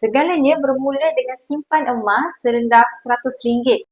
Segalanya bermula dengan simpan emas serendah RM100.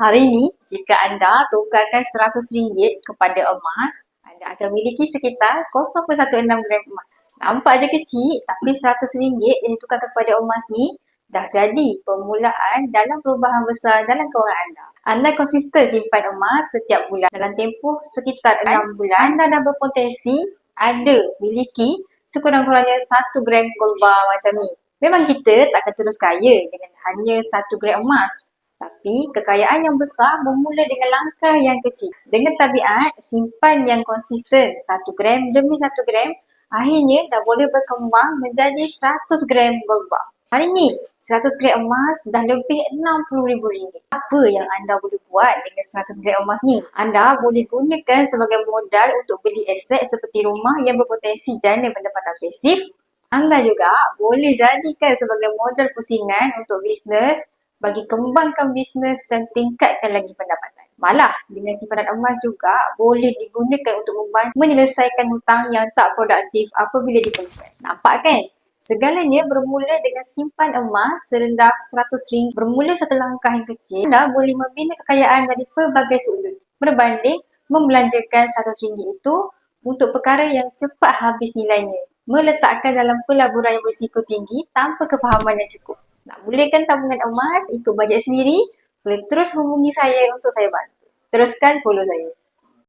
Hari ini, jika anda tukarkan RM100 kepada emas, anda akan miliki sekitar 0,16 gram emas. Nampak je kecil, tapi RM100 yang ditukarkan kepada emas ni dah jadi permulaan dalam perubahan besar dalam kewangan anda. Anda konsisten simpan emas setiap bulan. Dalam tempoh sekitar 6 bulan, anda dah berpotensi ada miliki sekurang-kurangnya 1 gram gold bar macam ni. Memang kita takkan terus kaya dengan hanya 1 gram emas. Tapi kekayaan yang besar bermula dengan langkah yang kecil. Dengan tabiat simpan yang konsisten 1 gram demi 1 gram, akhirnya dah boleh berkembang menjadi 100 gram gold bar. Hari ni 100 gram emas dah lebih RM60,000. Apa yang anda boleh buat dengan 100 gram emas ni? Anda boleh gunakan sebagai modal untuk beli aset seperti rumah yang berpotensi jana pendapatan pasif. Anda juga boleh jadikan sebagai modal pusingan untuk bisnes, bagi kembangkan bisnes dan tingkatkan lagi pendapatan. Malah dengan simpanan emas juga boleh digunakan untuk membantu menyelesaikan hutang yang tak produktif apabila diperlukan. Nampak kan? Segalanya bermula dengan simpan emas serendah RM100. Bermula satu langkah yang kecil, anda boleh membina kekayaan dari pelbagai sudut berbanding membelanjakan RM100 itu untuk perkara yang cepat habis nilainya, meletakkan dalam pelaburan yang berisiko tinggi tanpa kefahaman yang cukup. Nak mulakan tabungan emas, ikut bajet sendiri, boleh terus hubungi saya untuk saya bantu. Teruskan follow saya.